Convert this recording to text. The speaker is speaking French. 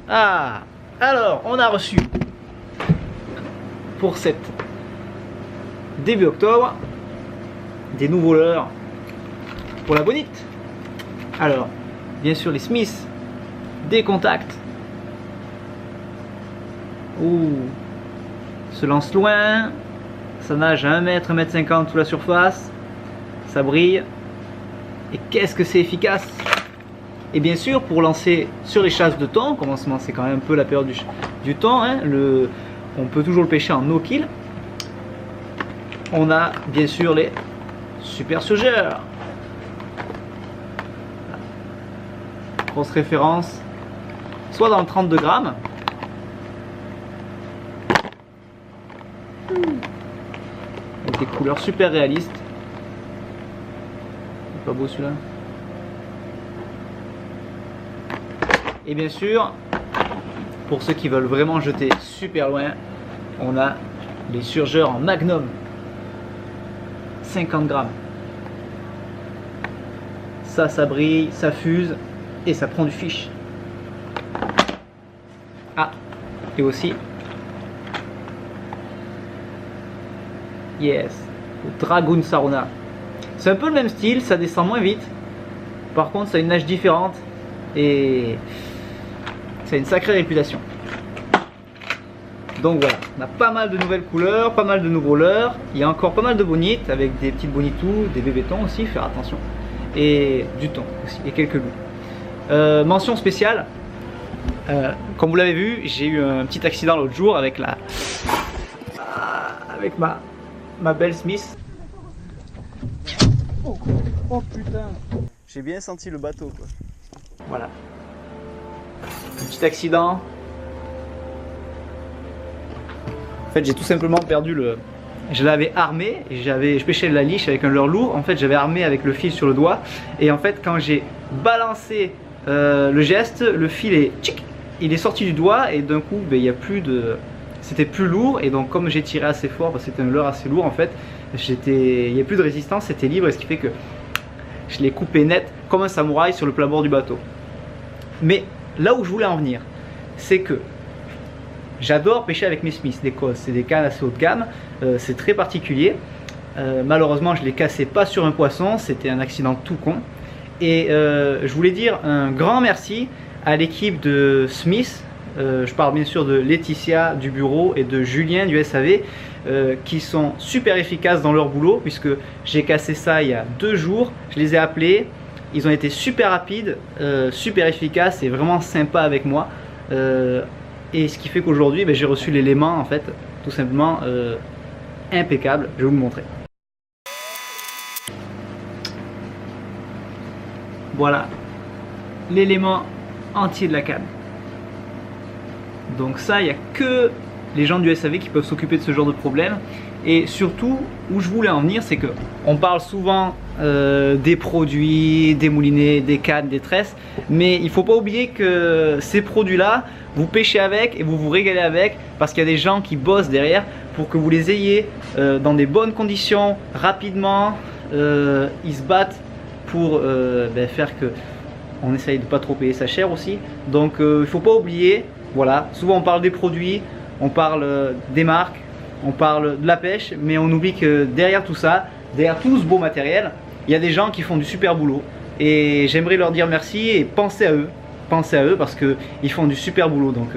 Ah, alors on a reçu pour cette début octobre des nouveaux leurres pour la bonite. Alors, bien sûr les Smith, des contacts. Ouh, se lance loin, ça nage à 1 mètre, 1 mètre 50 sous la surface, ça brille. Et qu'est-ce que c'est efficace! Et bien sûr, pour lancer sur les chasses de thon, commencement c'est quand même un peu la période du thon, hein, on peut toujours le pêcher en no-kill. On a bien sûr les super surgeurs. Grosse référence, soit dans le 32 grammes, avec des couleurs super réalistes. C'est pas beau celui-là. Et bien sûr, pour ceux qui veulent vraiment jeter super loin, on a les surgeurs en magnum, 50 grammes. Ça brille, ça fuse et ça prend du fiche. Ah, et aussi, yes, le Dragoon Saruna. C'est un peu le même style, ça descend moins vite. Par contre, ça a une nage différente et ça a une sacrée réputation. Donc voilà, on a pas mal de nouvelles couleurs, pas mal de nouveaux leurres. Il y a encore pas mal de bonites avec des petites bonitous, des bébés thons aussi, faire attention. Et du thon aussi, et quelques loups. Mention spéciale, comme vous l'avez vu, j'ai eu un petit accident l'autre jour avec ma belle Smith. Oh putain, j'ai bien senti le bateau quoi. Voilà. Un petit accident. En fait, j'ai tout simplement perdu le... Je l'avais armé, et je pêchais de la liche avec un leurre lourd. En fait, j'avais armé avec le fil sur le doigt. Et en fait, quand j'ai balancé le geste, le fil il est sorti du doigt et d'un coup, ben, il y a plus de... C'était plus lourd et donc comme j'ai tiré assez fort, parce que c'était un leurre assez lourd en fait, il n'y a plus de résistance, c'était libre et ce qui fait que je l'ai coupé net comme un samouraï sur le plat-bord du bateau. Mais là où je voulais en venir, c'est que j'adore pêcher avec mes Smith, des causes, c'est des cannes assez haut de gamme, c'est très particulier. Malheureusement je ne l'ai cassé pas sur un poisson, c'était un accident tout con. Et je voulais dire un grand merci à l'équipe de Smith. Je parle bien sûr de Laetitia du bureau et de Julien du SAV qui sont super efficaces dans leur boulot puisque j'ai cassé ça il y a 2 jours, je les ai appelés, ils ont été super rapides, super efficaces et vraiment sympas avec moi et ce qui fait qu'aujourd'hui ben, j'ai reçu l'élément en fait tout simplement impeccable, je vais vous le montrer. Voilà l'élément entier de la canne. Donc ça, il n'y a que les gens du SAV qui peuvent s'occuper de ce genre de problème. Et surtout, où je voulais en venir, c'est que on parle souvent des produits, des moulinets, des cannes, des tresses. Mais il ne faut pas oublier que ces produits-là, vous pêchez avec et vous vous régalez avec. Parce qu'il y a des gens qui bossent derrière pour que vous les ayez dans des bonnes conditions, rapidement. Ils se battent pour faire que on essaye de ne pas trop payer ça cher aussi. Donc il ne faut pas oublier. Voilà, souvent on parle des produits, on parle des marques, on parle de la pêche, mais on oublie que derrière tout ça, derrière tout ce beau matériel, il y a des gens qui font du super boulot. Et j'aimerais leur dire merci et pensez à eux parce qu'ils font du super boulot. Donc